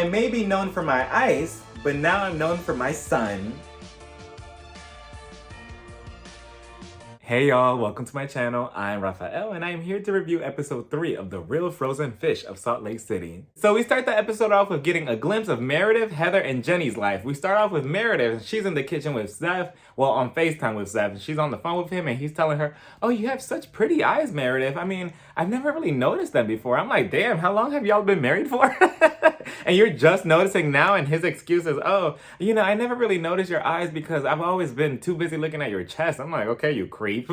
I may be known for my ice, but now I'm known for my sun. Hey y'all, welcome to my channel. I'm Rafael and I am here to review episode 3 of The Real Frozen Fish of Salt Lake City. So we start the episode off with getting a glimpse of Meredith, Heather, and Jenny's life. We start off with Meredith and she's in the kitchen with Seth, well on FaceTime with Seth, and she's on the phone with him and he's telling her, oh, you have such pretty eyes, Meredith. I mean, I've never really noticed them before. I'm like, damn, how long have y'all been married for? And you're just noticing now, and his excuse is, oh, you know, I never really noticed your eyes because I've always been too busy looking at your chest. I'm like, okay, you creep.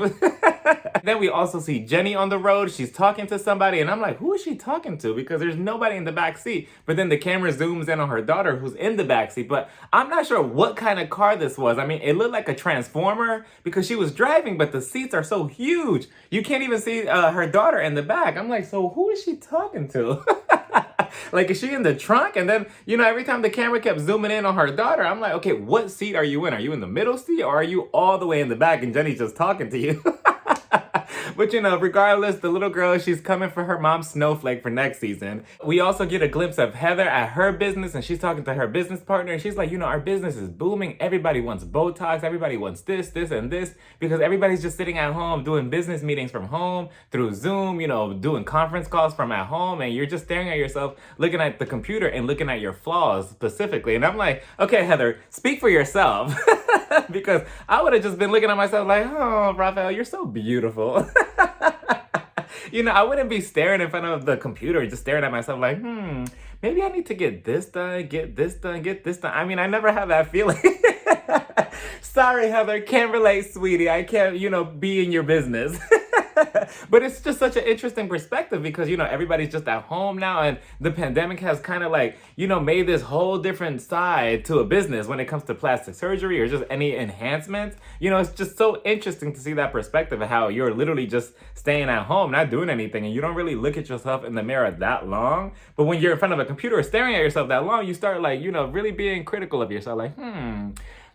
Then we also see Jenny on the road. She's talking to somebody, and I'm like, who is she talking to? Because there's nobody in the back seat. But then the camera zooms in on her daughter who's in the back seat. But I'm not sure what kind of car this was. I mean, it looked like a Transformer because she was driving, but the seats are so huge. You can't even see her daughter in the back. I'm like, so who is she talking to? Like, is she in the trunk? And then, you know, every time the camera kept zooming in on her daughter, I'm like, okay, what seat are you in? Are you in the middle seat or are you all the way in the back and Jenny's just talking to you? But, you know, regardless, the little girl, she's coming for her mom's snowflake for next season. We also get a glimpse of Heather at her business, and she's talking to her business partner, and she's like, you know, our business is booming. Everybody wants Botox. Everybody wants this, and this, because everybody's just sitting at home doing business meetings from home through Zoom, you know, doing conference calls from at home, and you're just staring at yourself, looking at the computer and looking at your flaws specifically. And I'm like, okay, Heather, speak for yourself. Because I would have just been looking at myself like, oh, Rafael, you're so beautiful. You know, I wouldn't be staring in front of the computer, just staring at myself like, maybe I need to get this done, get this done, get this done. I mean, I never have that feeling. Sorry, Heather, can't relate, sweetie. I can't, you know, be in your business. But it's just such an interesting perspective because, you know, everybody's just at home now and the pandemic has kind of like, you know, made this whole different side to a business when it comes to plastic surgery or just any enhancements. You know, it's just so interesting to see that perspective of how you're literally just staying at home, not doing anything, and you don't really look at yourself in the mirror that long. But when you're in front of a computer staring at yourself that long, you start like, you know, really being critical of yourself like,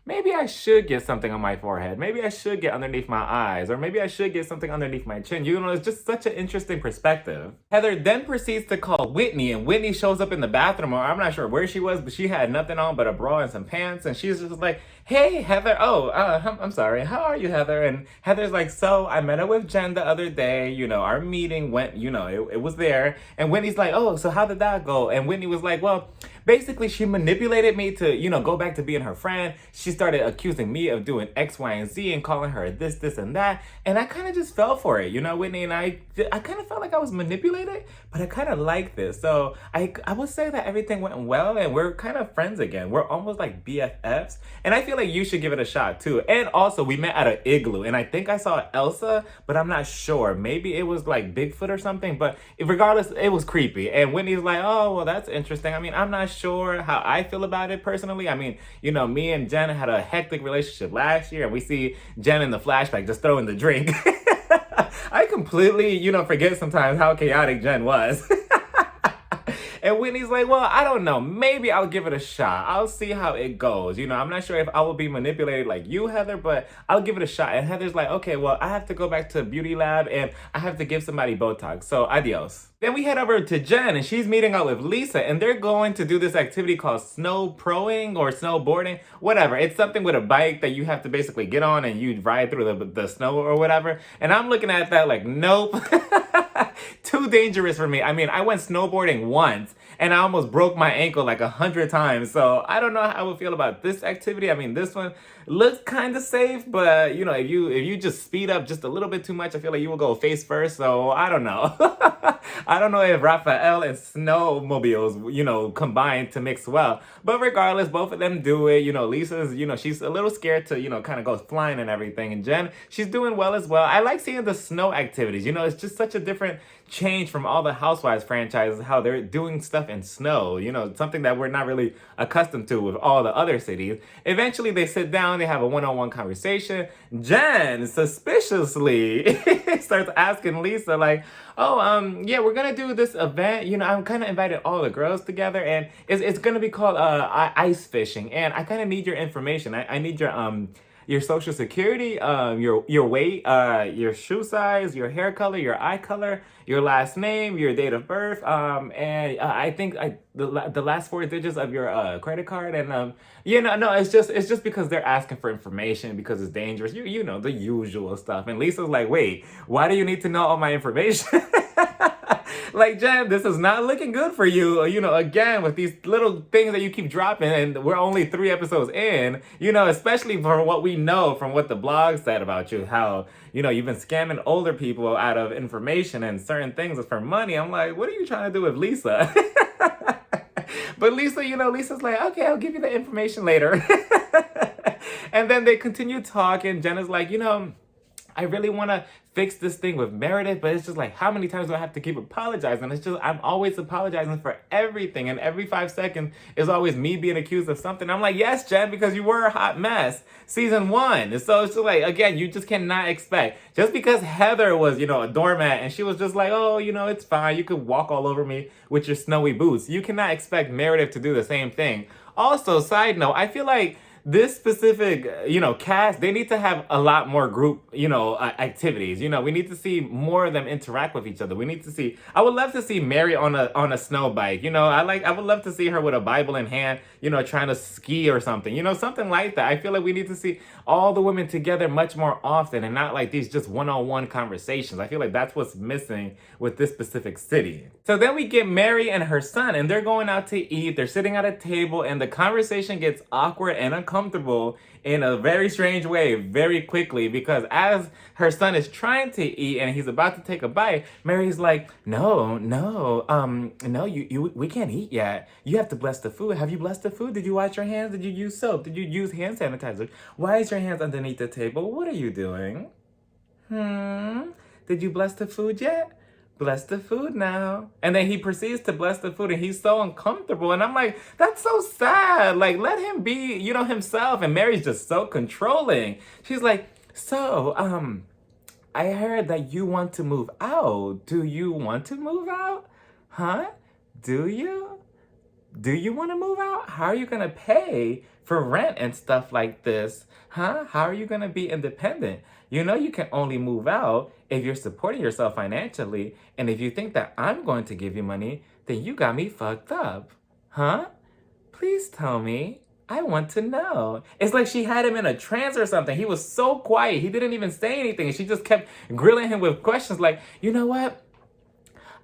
maybe I should get something on my forehead. Maybe I should get underneath my eyes. Or maybe I should get something underneath my chin. You know, it's just such an interesting perspective. Heather then proceeds to call Whitney, and Whitney shows up in the bathroom, or I'm not sure where she was, but she had nothing on but a bra and some pants, and she's just like, hey, Heather. Oh, I'm sorry. How are you, Heather? And Heather's like, so I met up with Jen the other day. You know, our meeting went, you know, it was there. And Whitney's like, oh, so how did that go? And Whitney was like, well, basically she manipulated me to, you know, go back to being her friend. She started accusing me of doing X, Y, and Z and calling her this, and that. And I kind of just fell for it. You know, Whitney and I kind of felt like I was manipulated, but I kind of like this. So I would say that everything went well and we're kind of friends again. We're almost like BFFs. And I feel like you should give it a shot too. And also we met at an igloo and I think I saw Elsa, but I'm not sure. Maybe it was like Bigfoot or something, but regardless, it was creepy. And Whitney's like, oh, well, that's interesting. I mean, I'm not sure how I feel about it personally. I mean, you know, me and Jen had a hectic relationship last year and we see Jen in the flashback just throwing the drink. I completely, you know, forget sometimes how chaotic Jen was. And Whitney's like, well, I don't know. Maybe I'll give it a shot. I'll see how it goes. You know, I'm not sure if I will be manipulated like you, Heather, but I'll give it a shot. And Heather's like, okay, well, I have to go back to Beauty Lab and I have to give somebody Botox. So adios. Then we head over to Jen and she's meeting up with Lisa and they're going to do this activity called snow proing or snowboarding, whatever. It's something with a bike that you have to basically get on and you ride through the snow or whatever. And I'm looking at that like, nope. Too dangerous for me. I mean, I went snowboarding once and I almost broke my ankle like 100 times. So I don't know how I would feel about this activity. I mean, this one looks kind of safe, but you know, if you just speed up just a little bit too much, I feel like you will go face first. So I don't know. I don't know if Raphael and snowmobiles, you know, combine to mix well. But regardless, both of them do it. You know, Lisa's, you know, she's a little scared to, you know, kind of go flying and everything. And Jen, she's doing well as well. I like seeing the snow activities. You know, it's just such a different change from all the Housewives franchises, how they're doing stuff in snow. You know, something that we're not really accustomed to with all the other cities. Eventually, they sit down, they have a one-on-one conversation. Jen suspiciously starts asking Lisa like, oh, yeah, we're gonna do this event. You know, I'm kind of invited all the girls together and it's gonna be called ice fishing. And I kind of need your information. I need your your social security, your weight, your shoe size, your hair color, your eye color, your last name, your date of birth, and I think the last four digits of your credit card, and no, it's just because they're asking for information because it's dangerous. You know the usual stuff. And Lisa's like, wait, why do you need to know all my information? Like, Jen, this is not looking good for you. Again, with these little things that you keep dropping, and we're only 3 episodes in, especially for what we know from what the blog said about you, how, you've been scamming older people out of information and certain things for money. I'm like, what are you trying to do with Lisa? But Lisa, Lisa's like, okay, I'll give you the information later. And then they continue talking. Jenna's like, I really want to fix this thing with Meredith, but it's just like, how many times do I have to keep apologizing? It's just, I'm always apologizing for everything. And every 5 seconds is always me being accused of something. I'm like, yes, Jen, because you were a hot mess. Season 1. And so it's just like, again, you just cannot expect. Just because Heather was, a doormat and she was just like, oh, it's fine. You could walk all over me with your snowy boots. You cannot expect Meredith to do the same thing. Also, side note, I feel like this specific, cast, they need to have a lot more group, activities. We need to see more of them interact with each other. We need to see, I would love to see Mary on a snow bike. I would love to see her with a Bible in hand, trying to ski or something, something like that. I feel like we need to see all the women together much more often and not like these just one-on-one conversations. I feel like that's what's missing with this specific city. So then we get Mary and her son, and they're going out to eat. They're sitting at a table, and the conversation gets awkward and uncomfortable in a very strange way very quickly, because as her son is trying to eat and he's about to take a bite, Mary's like, no, we can't eat yet. You have to bless the food. Have you blessed the food? Did you wash your hands? Did you use soap? Did you use hand sanitizer? Why is your hands underneath the table? What are you doing? Did you bless the food yet? Bless the food now. And then he proceeds to bless the food, and he's so uncomfortable. And I'm like, that's so sad. Like, let him be, himself. And Mary's just so controlling. She's like, so, I heard that you want to move out. Do you want to move out? Huh? Do you? Do you want to move out? How are you going to pay for rent and stuff like this? Huh? How are you going to be independent? You can only move out if you're supporting yourself financially. And if you think that I'm going to give you money, then you got me fucked up. Huh? Please tell me. I want to know. It's like she had him in a trance or something. He was so quiet. He didn't even say anything. She just kept grilling him with questions like, you know what?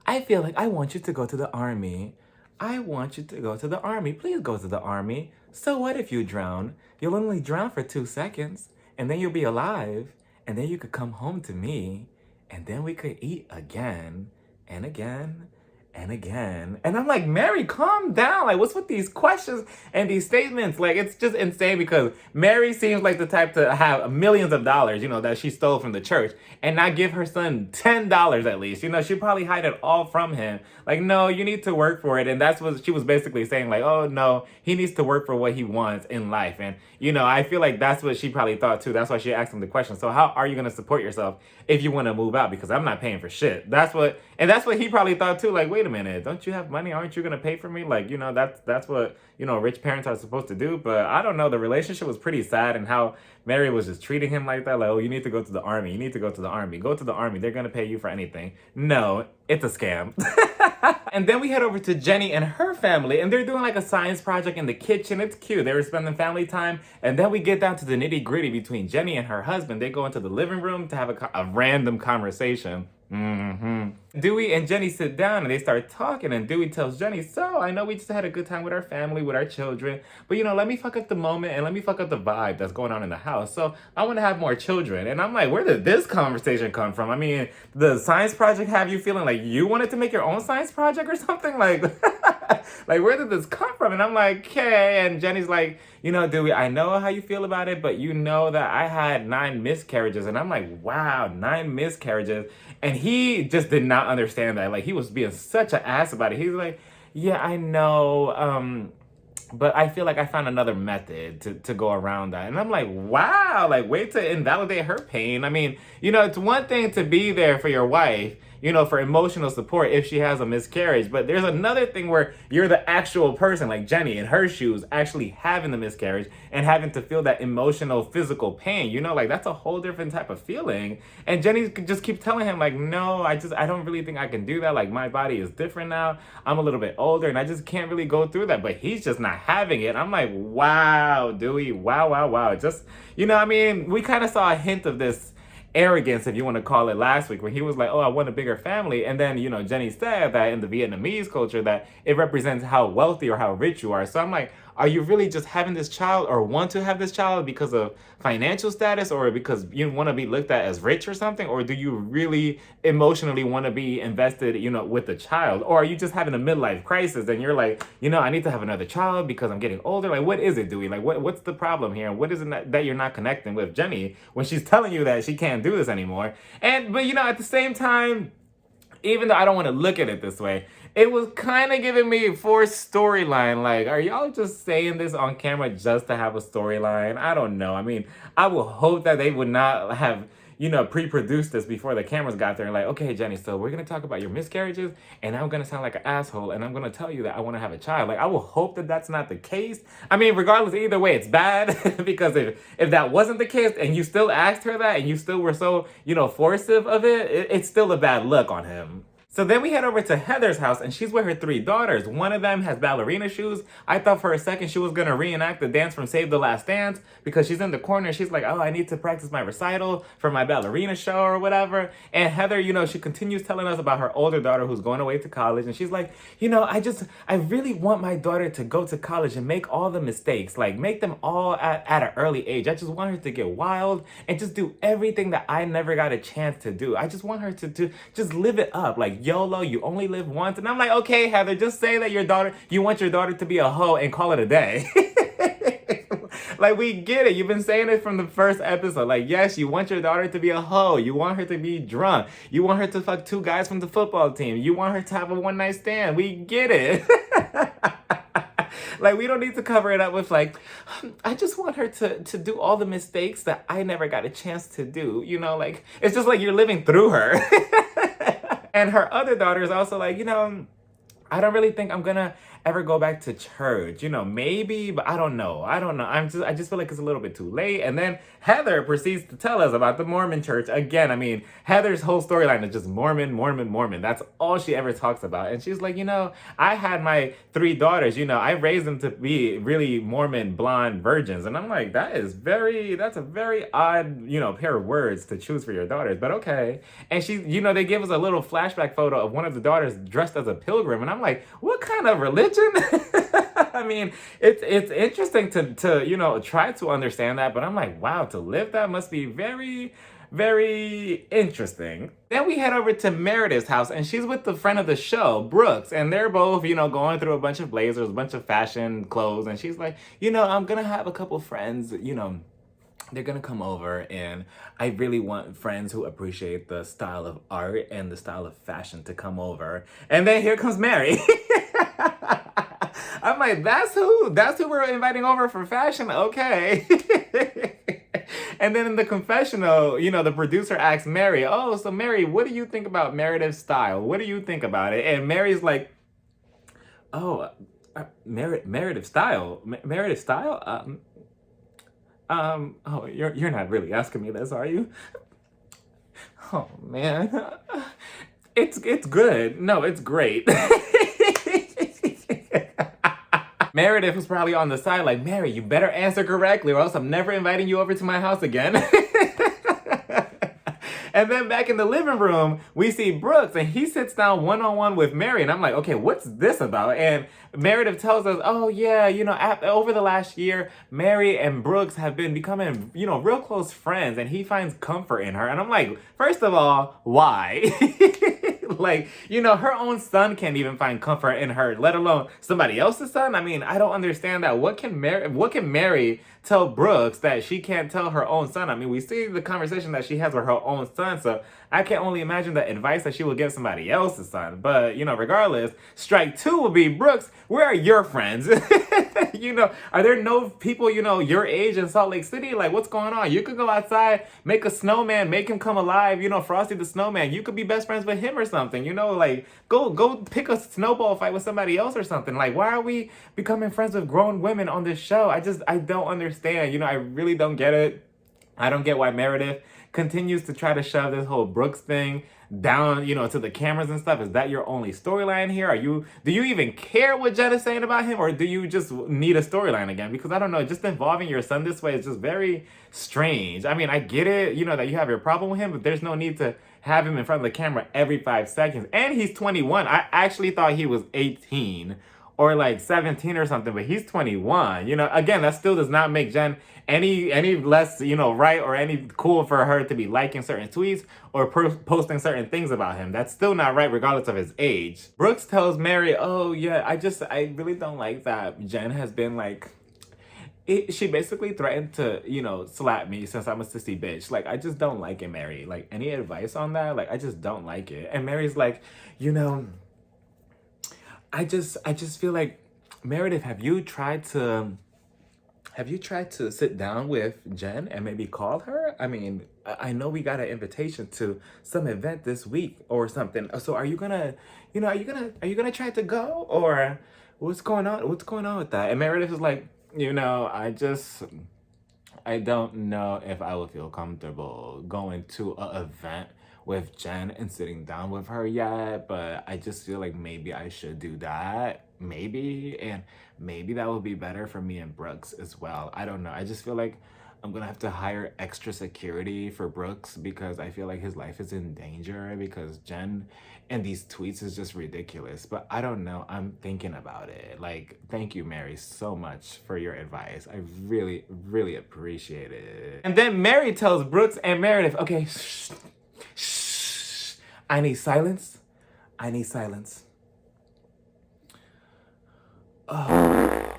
I feel like I want you to go to the army. I want you to go to the army. Please go to the army. So what if you drown? You'll only drown for 2 seconds, and then you'll be alive, and then you could come home to me, and then we could eat again and again and again. And I'm like, Mary, calm down. Like, what's with these questions and these statements? Like, it's just insane, because Mary seems like the type to have millions of dollars, that she stole from the church, and not give her son $10 at least. She'd probably hide it all from him. Like, no, you need to work for it. And that's what she was basically saying. Like, oh, no, he needs to work for what he wants in life. And, I feel like that's what she probably thought too. That's why she asked him the question. So how are you going to support yourself if you want to move out? Because I'm not paying for shit. That's what he probably thought too. Like, wait a minute, don't you have money? Aren't you going to pay for me? Like, that's what, rich parents are supposed to do. But I don't know. The relationship was pretty sad, and how Mary was just treating him like that. Like, oh, you need to go to the army. You need to go to the army. Go to the army. They're going to pay you for anything. No, it's a scam. And then we head over to Jenny and her family, and they're doing like a science project in the kitchen. It's cute. They were spending family time. And then we get down to the nitty gritty between Jenny and her husband. They go into the living room to have a random conversation. Dewey and Jenny sit down and they start talking, and Dewey tells Jenny, so I know we just had a good time with our family, with our children, but let me fuck up the moment and let me fuck up the vibe that's going on in the house. So I want to have more children. And I'm like, where did this conversation come from? I mean, the science project have you feeling like you wanted to make your own science project or something? Like, like, where did this come from? And I'm like, okay. And Jenny's like, Dewey, I know how you feel about it, but that I had 9 miscarriages. And I'm like, wow, 9 miscarriages. And he just did not understand that. Like, he was being such an ass about it. He's like, yeah, I know. But I feel like I found another method to go around that. And I'm like, wow, like, way to invalidate her pain. I mean, it's one thing to be there for your wife, for emotional support if she has a miscarriage. But there's another thing where you're the actual person, like Jenny in her shoes, actually having the miscarriage and having to feel that emotional, physical pain. Like that's a whole different type of feeling. And Jenny just keeps telling him, like, no, I don't really think I can do that. Like, my body is different now. I'm a little bit older and I just can't really go through that. But he's just not having it. I'm like, wow, Dewey, wow, wow, wow. Just, we kind of saw a hint of this arrogance, if you want to call it, last week, when he was like, oh, I want a bigger family. And then, Jenny said that in the Vietnamese culture that it represents how wealthy or how rich you are. So I'm like, are you really just having this child or want to have this child because of financial status or because you want to be looked at as rich or something? Or do you really emotionally want to be invested, with the child? Or are you just having a midlife crisis and you're like, I need to have another child because I'm getting older? Like, what is it, Dewey? Like, what's the problem here? And what is it that you're not connecting with Jenny when she's telling you that she can't do this anymore? But at the same time, even though I don't want to look at it this way, it was kind of giving me a forced storyline. Like, are y'all just saying this on camera just to have a storyline? I don't know. I will hope that they would not have, pre-produced this before the cameras got there. Like, okay, Jenny, so we're going to talk about your miscarriages, and I'm going to sound like an asshole, and I'm going to tell you that I want to have a child. Like, I will hope that that's not the case. Regardless, either way, it's bad, because if that wasn't the case, and you still asked her that, and you still were so, forcive of it's still a bad look on him. So then we head over to Heather's house, and she's with her 3 daughters. One of them has ballerina shoes. I thought for a second she was going to reenact the dance from Save the Last Dance, because she's in the corner. She's like, oh, I need to practice my recital for my ballerina show or whatever. And Heather, she continues telling us about her older daughter who's going away to college. And she's like, I really want my daughter to go to college and make all the mistakes, like make them all at an early age. I just want her to get wild and just do everything that I never got a chance to do. I just want her to just live it up. Like, YOLO, you only live once. And I'm like, okay, Heather, just say that you want your daughter to be a hoe and call it a day. Like, we get it. You've been saying it from the first episode. Like, yes, you want your daughter to be a hoe. You want her to be drunk. You want her to fuck 2 guys from the football team. You want her to have a one-night stand. We get it. Like, we don't need to cover it up with, like, I just want her to do all the mistakes that I never got a chance to do. Like, it's just like you're living through her. And her other daughter is also like, I don't really think I'm gonna ever go back to church. Maybe, but I don't know. I just feel like it's a little bit too late. And then Heather proceeds to tell us about the Mormon church. Again, Heather's whole storyline is just Mormon, Mormon, Mormon. That's all she ever talks about. And she's like, I had my 3 daughters, I raised them to be really Mormon blonde virgins. And I'm like, that's a very odd, pair of words to choose for your daughters, but okay. And she, they give us a little flashback photo of one of the daughters dressed as a pilgrim. And I'm like, what kind of religion? It's interesting to try to understand that, but I'm like, wow, to live that must be very, very interesting. Then we head over to Meredith's house, and she's with the friend of the show, Brooks, and they're both, going through a bunch of blazers, a bunch of fashion clothes, and she's like, I'm gonna have a couple friends, they're gonna come over, and I really want friends who appreciate the style of art and the style of fashion to come over. And then here comes Mary. I'm like, that's who we're inviting over for fashion? Okay. And then in the confessional, the producer asks Mary, oh, so Mary, what do you think about Meredith's style? What do you think about it? And Mary's like, oh, Meredith's style? Meredith's style? Oh, you're not really asking me this, are you? Oh, man. It's good. No, it's great. Meredith was probably on the side like, Mary, you better answer correctly or else I'm never inviting you over to my house again. And then back in the living room, we see Brooks, and he sits down one-on-one with Mary. And I'm like, okay, what's this about? And Meredith tells us, oh, yeah, over the last year, Mary and Brooks have been becoming, real close friends. And he finds comfort in her. And I'm like, first of all, why? Like, her own son can't even find comfort in her, let alone somebody else's son. I don't understand that. What can Mary tell Brooks that she can't tell her own son? We see the conversation that she has with her own son, so I can only imagine the advice that she will give somebody else's son. But, regardless, strike 2 will be, Brooks, where are your friends? You know, are there no people, you know, your age in Salt Lake City? Like, what's going on? You could go outside, make a snowman, make him come alive, you know, Frosty the Snowman. You could be best friends with him or something, you know, like, go pick a snowball fight with somebody else or something. Like, why are we becoming friends with grown women on this show? I don't understand. You know, I really don't get it. I don't get why Meredith continues to try to shove this whole Brooks thing down, you know, to the cameras and stuff. Is that your only storyline here? Do you even care what Jen is saying about him, or do you just need a storyline again? Because I don't know, just involving your son this way is just very strange. I mean, I get it, you know, that you have your problem with him, but there's no need to have him in front of the camera every 5 seconds. And he's 21. I actually thought he was 18 or like 17 or something, but he's 21. You know, again, that still does not make Jen any less, you know, right or any cool for her to be liking certain tweets or posting certain things about him. That's still not right regardless of his age. Brooks tells Mary, oh yeah, I really don't like that Jen has been like, she basically threatened to, you know, slap me since I'm a sissy bitch. Like, I just don't like it, Mary. Like, any advice on that? Like, I just don't like it. And Mary's like, you know, I just feel like, Meredith, have you tried to sit down with Jen and maybe call her? I mean, I know we got an invitation to some event this week or something. So are you gonna, you know, are you gonna try to go, or what's going on? What's going on with that? And Meredith is like, you know, I don't know if I would feel comfortable going to an event with Jen and sitting down with her yet, but I just feel like maybe I should do that. Maybe. And maybe that would be better for me and Brooks as well. I don't know. I just feel like I'm gonna have to hire extra security for Brooks because I feel like his life is in danger because Jen and these tweets is just ridiculous. But I don't know. I'm thinking about it. Like, thank you, Mary, so much for your advice. I really, really appreciate it. And then Mary tells Brooks and Meredith, okay, shh, shh, I need silence. I need silence. Oh,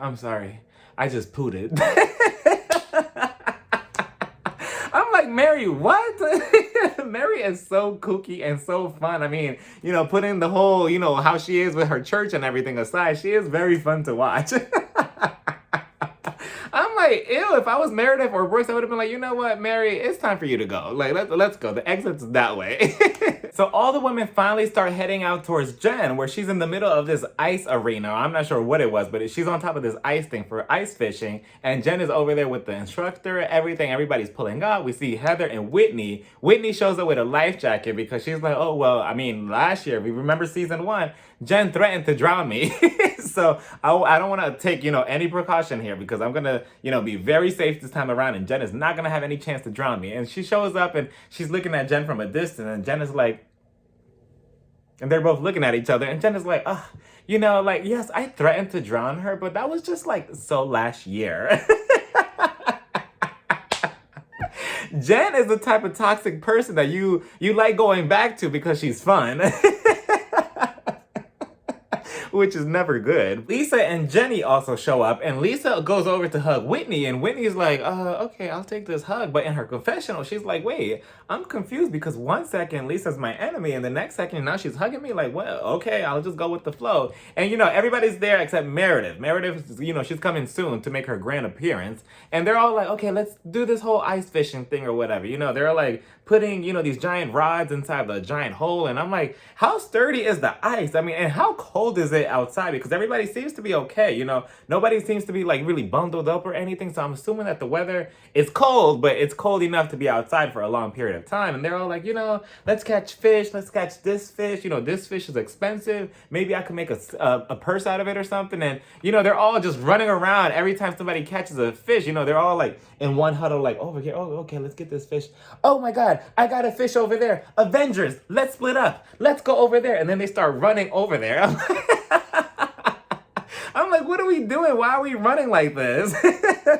I'm sorry. I just pooted. I'm like, Mary, what? Mary is so kooky and so fun. I mean, you know, putting the whole, you know, how she is with her church and everything aside, she is very fun to watch. I'm like, ew, if I was Meredith or Brooks, I would have been like, you know what, Mary, it's time for you to go. Like, let's go. The exit's that way. So all the women finally start heading out towards Jen, where she's in the middle of this ice arena. I'm not sure what it was, but she's on top of this ice thing for ice fishing. And Jen is over there with the instructor, everything. Everybody's pulling up. We see Heather and Whitney. Whitney shows up with a life jacket because she's like, oh, well, I mean, last year, we remember season 1, Jen threatened to drown me. So I don't want to take, you know, any precaution here because I'm going to, you know, be very safe this time around. And Jen is not going to have any chance to drown me. And she shows up and she's looking at Jen from a distance. And Jen is like, and they're both looking at each other. And Jen is like, you know, like, yes, I threatened to drown her, but that was just like so last year. Jen is the type of toxic person that you like going back to because she's fun. Which is never good. Lisa and Jenny also show up, and Lisa goes over to hug Whitney, and Whitney's like, okay, I'll take this hug. But in her confessional, she's like, wait, I'm confused because one second Lisa's my enemy, and the next second now she's hugging me. Like, well, okay, I'll just go with the flow. And, you know, everybody's there except Meredith. Meredith, you know, she's coming soon to make her grand appearance, and they're all like, okay, let's do this whole ice fishing thing or whatever. You know, they're like putting, you know, these giant rods inside the giant hole, and I'm like, how sturdy is the ice? I mean, and how cold is it outside? Because everybody seems to be okay, you know, nobody seems to be like really bundled up or anything, so I'm assuming that the weather is cold, but it's cold enough to be outside for a long period of time. And they're all like, you know, let's catch fish, let's catch this fish, you know, this fish is expensive, maybe I can make a purse out of it or something. And, you know, they're all just running around every time somebody catches a fish, you know, they're all like in one huddle, like, over here, oh, okay, let's get this fish. Oh my God, I got a fish over there. Avengers, let's split up. Let's go over there. And then they start running over there. I'm like, what are we doing? Why are we running like this?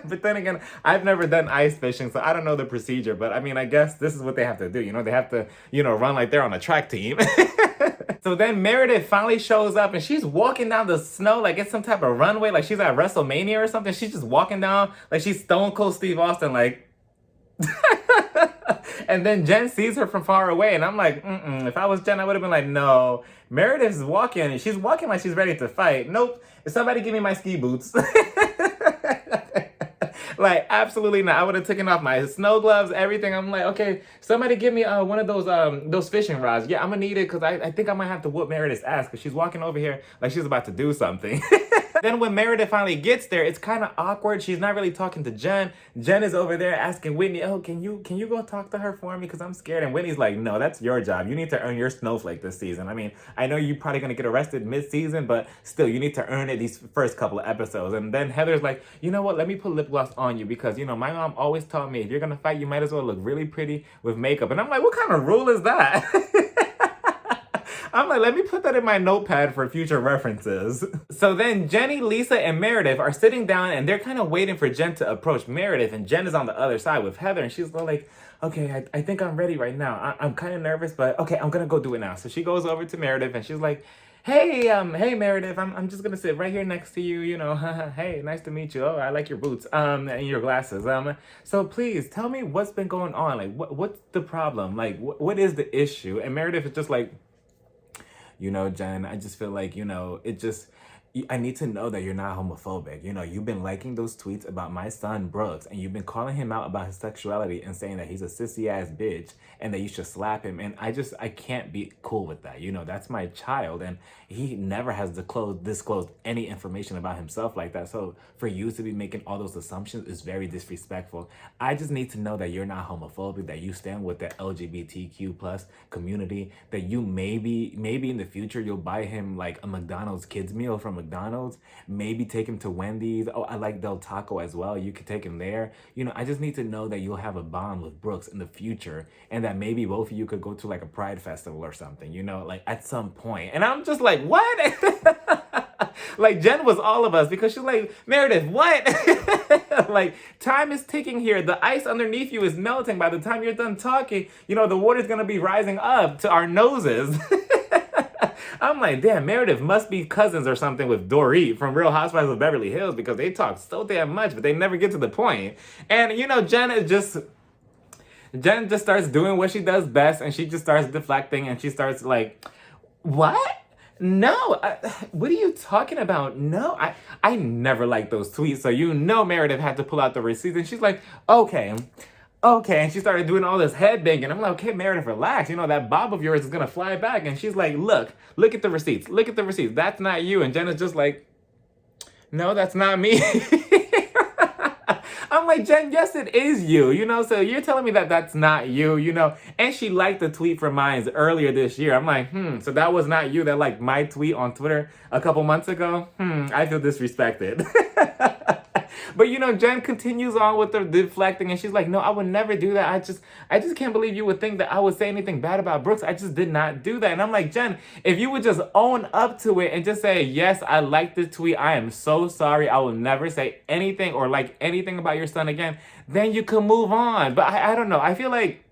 But then again, I've never done ice fishing, so I don't know the procedure. But I mean, I guess this is what they have to do. You know, they have to, you know, run like they're on a track team. So then Meredith finally shows up and she's walking down the snow like it's some type of runway, like she's at WrestleMania or something. She's just walking down like she's Stone Cold Steve Austin, like, And then Jen sees her from far away, and I'm like, if I was Jen, I would have been like, no. Meredith's walking. She's walking like she's ready to fight. Nope. Somebody give me my ski boots. Like, absolutely not. I would have taken off my snow gloves, everything. I'm like, okay, somebody give me one of those fishing rods. Yeah, I'm gonna need it because I think I might have to whoop Meredith's ass because she's walking over here like she's about to do something. Then when Meredith finally gets there, it's kind of awkward. She's not really talking to Jen. Jen is over there asking Whitney, oh, can you go talk to her for me? Because I'm scared. And Whitney's like, no, that's your job. You need to earn your snowflake this season. I mean, I know you're probably going to get arrested mid-season, but still, you need to earn it these first couple of episodes. And then Heather's like, you know what? Let me put lip gloss on you because, you know, my mom always taught me if you're going to fight, you might as well look really pretty with makeup. And I'm like, what kind of rule is that? I'm like, let me put that in my notepad for future references. So then Jenny, Lisa, and Meredith are sitting down and they're kind of waiting for Jen to approach Meredith. And Jen is on the other side with Heather. And she's like, okay, I think I'm ready right now. I'm kind of nervous, but okay, I'm going to go do it now. So she goes over to Meredith and she's like, hey Meredith, I'm just gonna sit right here next to you, you know. Hey, nice to meet you. Oh, I like your boots and your glasses. So please tell me what's been going on. Like, what's the problem? Like, what is the issue? And Meredith is just like, you know, Jen, I just feel like, you know, I need to know that you're not homophobic. You know, you've been liking those tweets about my son, Brooks, and you've been calling him out about his sexuality and saying that he's a sissy-ass bitch and that you should slap him. And I can't be cool with that. You know, that's my child, and he never has disclosed any information about himself like that. So for you to be making all those assumptions is very disrespectful. I just need to know that you're not homophobic, that you stand with the LGBTQ plus community, that you maybe in the future you'll buy him like a McDonald's kids meal from McDonald's, maybe take him to Wendy's. Oh, I like Del Taco as well. You could take him there. You know, I just need to know that you'll have a bond with Brooks in the future and that maybe both of you could go to like a Pride festival or something, you know, like at some point. And I'm just like, what? Like Jen was all of us because she's like, Meredith, what? Like, time is ticking here. The ice underneath you is melting. By the time you're done talking, you know, the water's going to be rising up to our noses. I'm like, damn, Meredith must be cousins or something with Dorit from Real Housewives of Beverly Hills because they talk so damn much, but they never get to the point. And, you know, Jen just starts doing what she does best, and she just starts deflecting, and she starts like, what? No, what are you talking about? No, I never liked those tweets. So you know Meredith had to pull out the receipts, and she's like, okay. And she started doing all this head banging. I'm like, okay, Meredith, relax. You know, that bob of yours is going to fly back. And she's like, look at the receipts. Look at the receipts. That's not you. And Jen is just like, no, that's not me. I'm like, Jen, yes, it is you, you know, so you're telling me that that's not you, you know, and she liked the tweet from mine earlier this year. I'm like, so that was not you that liked my tweet on Twitter a couple months ago? I feel disrespected. But, you know, Jen continues on with the deflecting, and she's like, no, I would never do that. I just can't believe you would think that I would say anything bad about Brooks. I just did not do that. And I'm like, Jen, if you would just own up to it and just say, yes, I like this tweet. I am so sorry. I will never say anything or like anything about your son again. Then you can move on. But I don't know. I feel like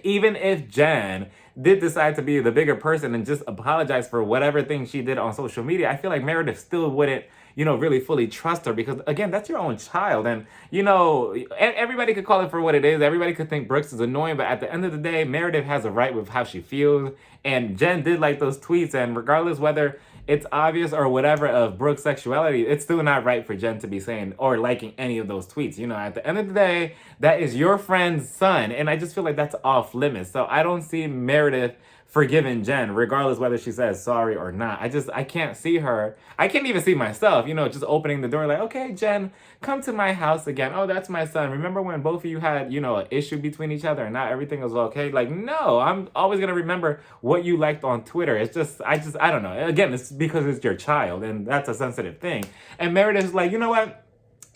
even if Jen did decide to be the bigger person and just apologize for whatever thing she did on social media, I feel like Meredith still wouldn't, you know, really fully trust her because, again, that's your own child. And, you know, everybody could call it for what it is. Everybody could think Brooks is annoying. But at the end of the day, Meredith has a right with how she feels. And Jen did like those tweets. And regardless whether it's obvious or whatever of Brooks' sexuality, it's still not right for Jen to be saying or liking any of those tweets. You know, at the end of the day, that is your friend's son. And I just feel like that's off limits. So I don't see Meredith forgiving Jen, regardless whether she says sorry or not. I can't see her. I can't even see myself, you know, just opening the door like, okay, Jen, come to my house again. Oh, that's my son. Remember when both of you had, you know, an issue between each other and not everything was okay? Like, no, I'm always going to remember what you liked on Twitter. It's just, I don't know. Again, it's because it's your child and that's a sensitive thing. And Meredith's like, you know what?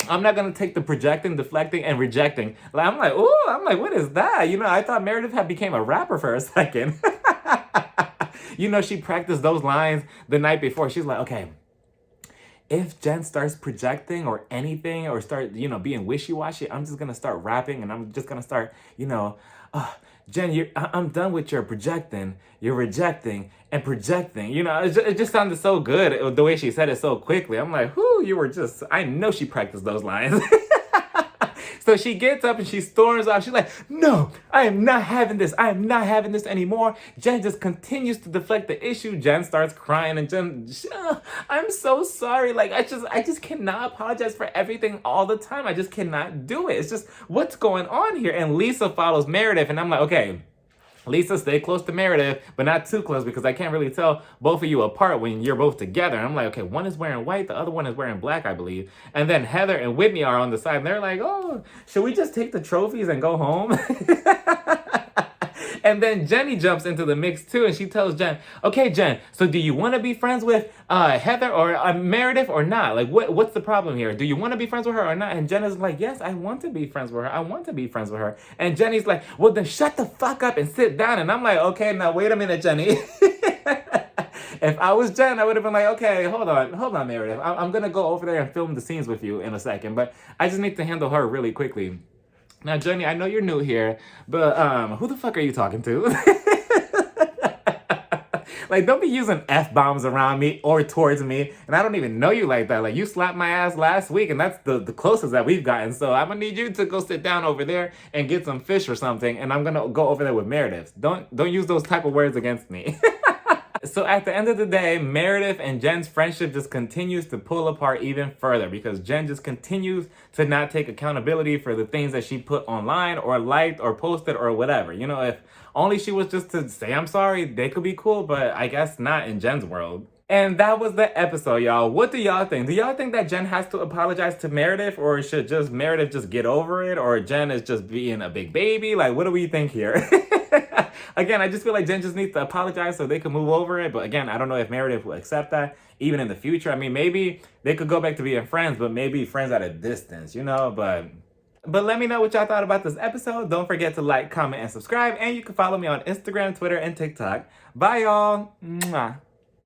I'm not going to take the projecting, deflecting, and rejecting. Like, I'm like, what is that? You know, I thought Meredith had became a rapper for a second. You know, she practiced those lines the night before. She's like, okay, if Jen starts projecting or anything or start, you know, being wishy-washy, I'm just going to start rapping and I'm just going to start, you know, Jen, I'm done with your projecting, you're rejecting and projecting. You know, it just sounded so good the way she said it so quickly. I'm like, whoo, I know she practiced those lines. So she gets up and she storms off. She's like, no, I am not having this. I am not having this anymore. Jen just continues to deflect the issue. Jen starts crying and Jen, I'm so sorry. Like, I just cannot apologize for everything all the time. I just cannot do it. It's just, what's going on here? And Lisa follows Meredith and I'm like, okay, Lisa, stay close to Meredith, but not too close because I can't really tell both of you apart when you're both together. And I'm like, okay, one is wearing white, the other one is wearing black, I believe. And then Heather and Whitney are on the side and they're like, oh, should we just take the trophies and go home? And then Jenny jumps into the mix too, and she tells Jen, okay, Jen, so do you want to be friends with Heather or Meredith or not? Like, what's the problem here? Do you want to be friends with her or not? And Jen is like, yes, I want to be friends with her. I want to be friends with her. And Jenny's like, well, then shut the fuck up and sit down. And I'm like, okay, now wait a minute, Jenny. If I was Jen, I would have been like, okay, hold on, Meredith. I'm going to go over there and film the scenes with you in a second, but I just need to handle her really quickly. Now, Jenny, I know you're new here, but who the fuck are you talking to? Like, don't be using F-bombs around me or towards me, and I don't even know you like that. Like, you slapped my ass last week, and that's the closest that we've gotten, so I'm gonna need you to go sit down over there and get some fish or something, and I'm gonna go over there with Meredith. Don't use those type of words against me. So at the end of the day, Meredith and Jen's friendship just continues to pull apart even further because Jen just continues to not take accountability for the things that she put online or liked or posted or whatever. You know, if only she was just to say I'm sorry, they could be cool, but I guess not in Jen's world. And that was the episode, y'all. What do y'all think? Do y'all think that Jen has to apologize to Meredith, or should just Meredith just get over it, or Jen is just being a big baby? Like, what do we think here? Again, I just feel like Jen just needs to apologize so they can move over it. But again, I don't know if Meredith will accept that even in the future. I mean, maybe they could go back to being friends, but maybe friends at a distance, you know? But let me know what y'all thought about this episode. Don't forget to like, comment, and subscribe. And you can follow me on Instagram, Twitter, and TikTok. Bye, y'all. Mwah.